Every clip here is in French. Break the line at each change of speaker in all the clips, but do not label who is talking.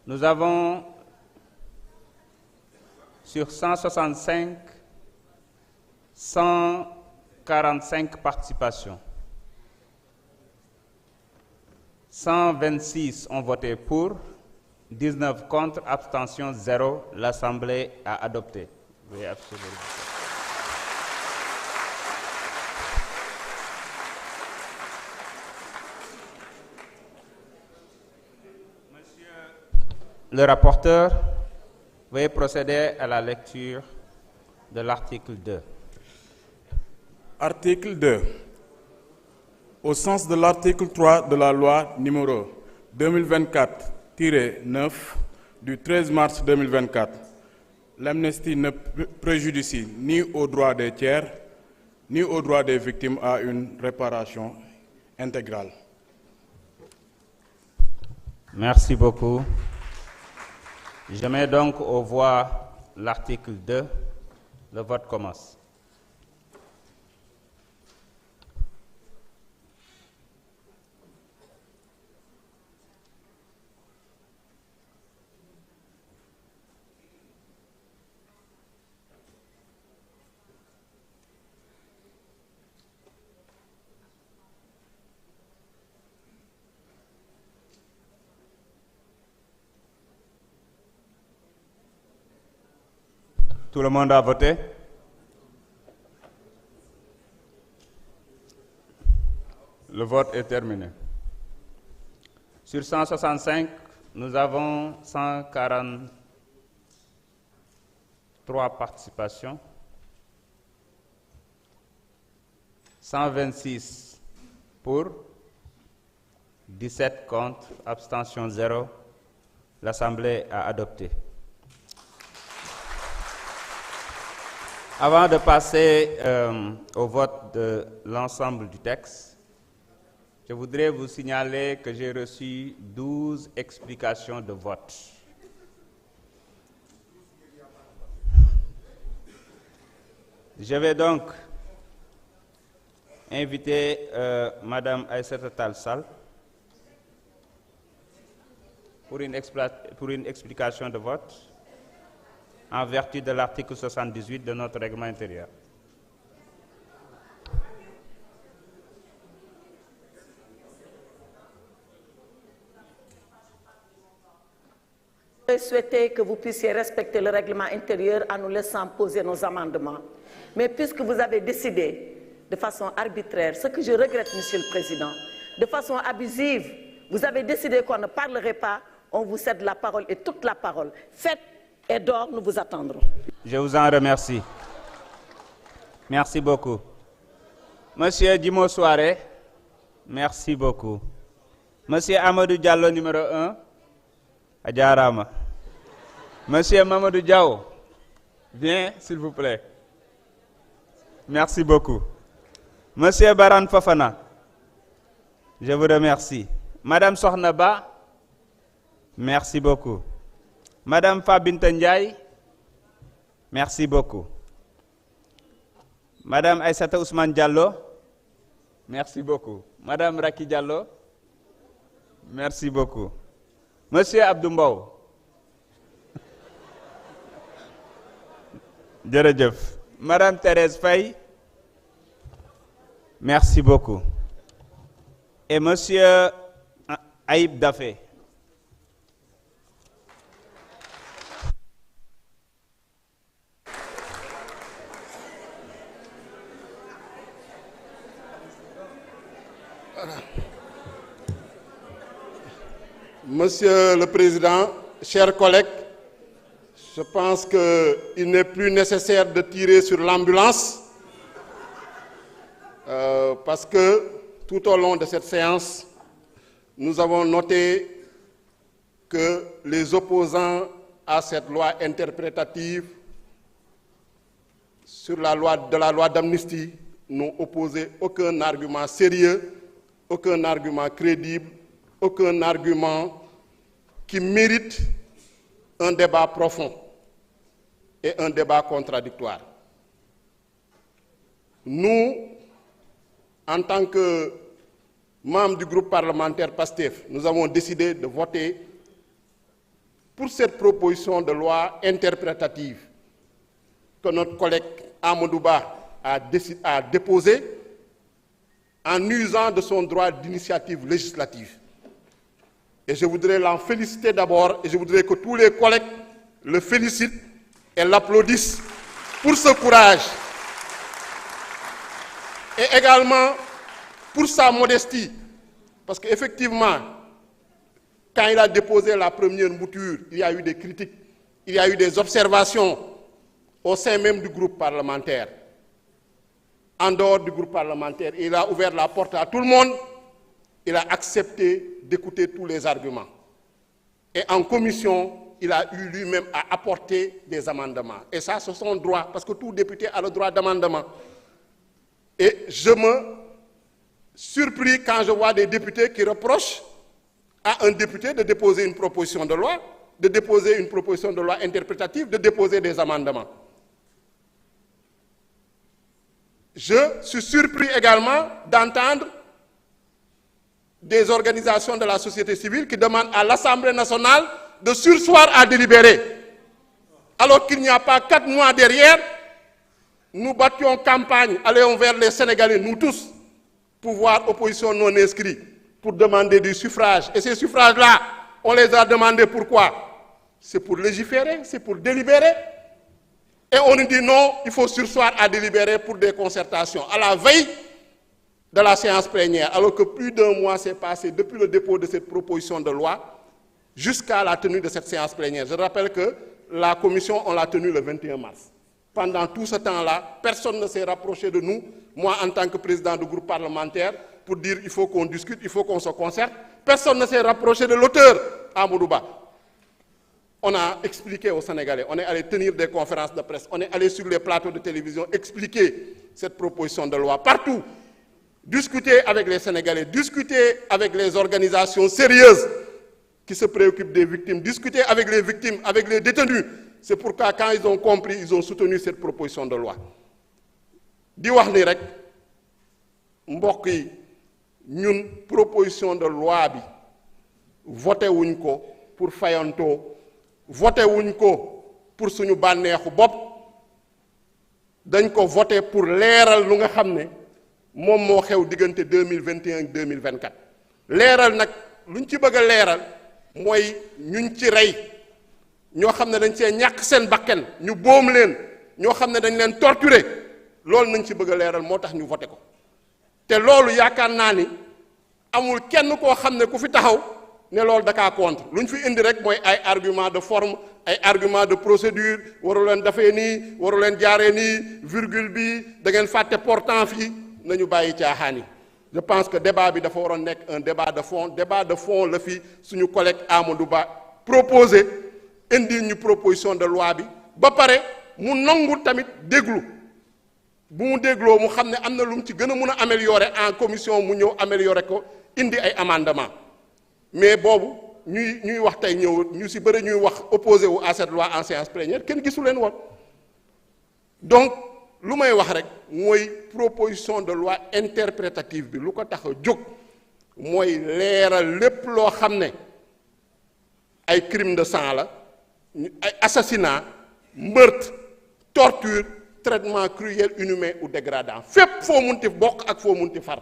Nous avons sur 165, 145 participations. 126 ont voté pour, 19 contre, abstention 0. L'Assemblée a adopté. Oui, absolument. Monsieur le rapporteur, veuillez procéder à la lecture de l'article 2.
Article 2. Au sens de l'article 3 de la loi numéro 2024-9 du 13 mars 2024, l'amnistie ne préjudicie ni aux droits des tiers, ni aux droits des victimes à une réparation intégrale.
Merci beaucoup. Je mets donc aux voix l'article 2. Le vote commence. Tout le monde a voté? Le vote est terminé. Sur 165, nous avons 143 participations, 126 pour, 17 contre, abstention 0. L'Assemblée a adopté. Avant de passer au vote de l'ensemble du texte, je voudrais vous signaler que j'ai reçu 12 explications de vote. Je vais donc inviter Madame Aïssata Tall Sall pour une explication de vote en vertu de l'article 78 de notre règlement intérieur.
Je souhaitais que vous puissiez respecter le règlement intérieur en nous laissant poser nos amendements. Mais puisque vous avez décidé de façon arbitraire, ce que je regrette, Monsieur le Président, de façon abusive, vous avez décidé qu'on ne parlerait pas, on vous cède la parole et toute la parole. Faites et dehors, nous vous attendrons.
Je vous en remercie. Merci beaucoup. Monsieur Dimo Soare, merci beaucoup. Monsieur Amadou Diallo, numéro 1, Adjarama. Monsieur Mamadou Diaw, viens, s'il vous plaît. Merci beaucoup. Monsieur Baran Fafana, je vous remercie. Madame Sohnaba, merci beaucoup. Madame Fabinta Ndiaye, merci beaucoup. Madame Aïssata Ousmane Diallo, merci beaucoup. Madame Raki Diallo, merci beaucoup. Monsieur Abdoumbaou, Djeredjef. Madame Thérèse Faye, merci beaucoup. Et Monsieur Aïb Dafé.
Monsieur le Président, chers collègues, je pense qu'il n'est plus nécessaire de tirer sur l'ambulance parce que tout au long de cette séance, nous avons noté que les opposants à cette loi interprétative sur la loi d'amnistie n'ont opposé aucun argument sérieux, aucun argument crédible, aucun argument qui mérite un débat profond et un débat contradictoire. Nous, en tant que membres du groupe parlementaire PASTEF, nous avons décidé de voter pour cette proposition de loi interprétative que notre collègue Amadou Ba a déposée en usant de son droit d'initiative législative. Et je voudrais l'en féliciter d'abord, et je voudrais que tous les collègues le félicitent et l'applaudissent pour ce courage. Et également pour sa modestie, parce qu'effectivement, quand il a déposé la première mouture, il y a eu des critiques, il y a eu des observations au sein même du groupe parlementaire. En dehors du groupe parlementaire, il a ouvert la porte à tout le monde, il a accepté d'écouter tous les arguments. Et en commission, il a eu lui-même à apporter des amendements. Et ça, c'est son droit, parce que tout député a le droit d'amendement. Et je me surpris quand je vois des députés qui reprochent à un député de déposer une proposition de loi, de déposer une proposition de loi interprétative, de déposer des amendements. Je suis surpris également d'entendre des organisations de la société civile qui demandent à l'Assemblée nationale de surseoir à délibérer. Alors qu'il n'y a pas 4 mois derrière, nous battions campagne, allions vers les Sénégalais, nous tous, pouvoir opposition non inscrit, pour demander du suffrage. Et ces suffrages-là, on les a demandés pourquoi? C'est pour légiférer, c'est pour délibérer. Et on nous dit non, il faut surseoir à délibérer pour des concertations. À la veille de la séance plénière, alors que plus d'1 mois s'est passé depuis le dépôt de cette proposition de loi jusqu'à la tenue de cette séance plénière. Je rappelle que la commission, on l'a tenue le 21 mars. Pendant tout ce temps-là, personne ne s'est rapproché de nous, moi en tant que président du groupe parlementaire, pour dire il faut qu'on discute, il faut qu'on se concerte. Personne ne s'est rapproché de l'auteur, Amadou Ba. On a expliqué aux Sénégalais, on est allé tenir des conférences de presse, on est allé sur les plateaux de télévision expliquer cette proposition de loi partout. Discuter avec les Sénégalais, discuter avec les organisations sérieuses qui se préoccupent des victimes, discuter avec les victimes, avec les détenus. C'est pourquoi quand ils ont compris, ils ont soutenu cette proposition de loi. Di wax ni rek mbokk yi ñun proposition de loi bi voté wuñ ko pour fayantoo, voté wuñ ko pour suñu bànneexu bopp, dañ ko voté pour leeral lu nga xam ne moom moo xew diggante 2021 ak 2024. leeral nag luñ ci bëgg a leeral mooy ñuñ ci rey ñoo xam ne dañ see ñàkk seen bakken ñu boom leen, ñoo xam ne dañ leen torturer, loolu nañ ci bëgg a leeral moo tax ñu voté ko. te loolu yaakaar naa ni amul kenn koo xam ne ku fi taxaw ne loolu da kaa contre. lu ñu fi indi rek mooy ay argument de forme, ay argument de procédure, waru leen dafee nii, waru leen jaaree nii, virgule bi da ngeen fàtte portant fii, nañu bàyyi caaxaan yi. Je pense que débat bi dafa waroon nekk un débat de fond. Débat de fond la fi suñu collègue Amadou Ba proposé indi ñu proposition de loi bi ba pare mu nangu tamit déglu. bu mu dégloo mu xam ne am na lu mu ci gën a mun a améliorer en commission mu ñëw améliorer ko indi ay amendement. Mais boobu ñuy wax tey ñëw ñu si bëri ñuy wax opposé wu à cette loi en séance plénière kenn gisu leen woon. Donc lu may wax rek mooy proposition de loi interprétative bi lu ko tax a jóg mooy leeral lépp loo xam ne ay crime de sang la, ay assassinat, meurtre, torture, traitement cruel, inhumain ou dégradant. fépp foo munti bokk ak foo munti far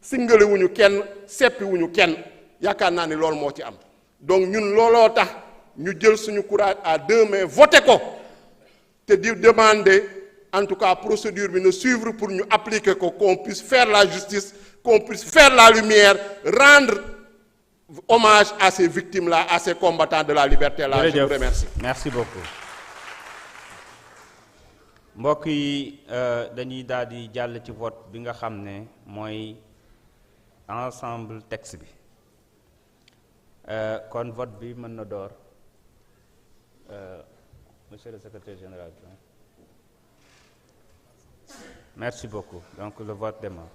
singale wuñu kenn, seppi wuñu kenn. yaakaar naa ni loolu moo ci am. donc ñun looloo tax ñu jël suñu courage à 2 mains voté ko te di demander en tout cas procédure bi na suivre pour ñu appliquer ko, qu'on puisse faire la justice, qu'on puisse faire la lumière, rendre hommage à ces victimes-là, à ces combattants de la liberté-là. Je vous remercie.
Merci beaucoup. mbokk yi dañuy daal di jàll ci vote bi nga xam ne mooy ensemble texte bi. kon vote bi mën na door. Monsieur le secrétaire général. Merci beaucoup. Donc le vote démarre.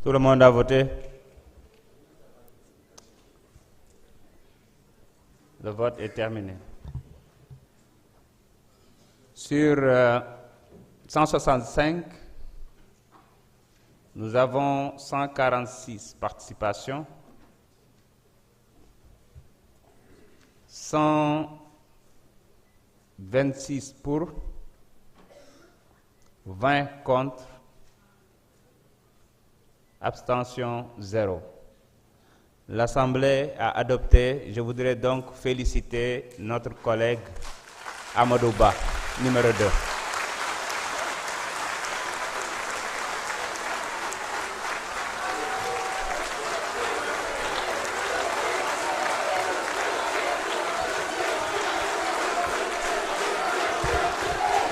Tout le monde a voté? Le vote est terminé. Sur 165, nous avons 146 participations, 126 pour, 20 contre, abstention 0. L'Assemblée a adopté. Je voudrais donc féliciter notre collègue Amadou Ba, numéro 2.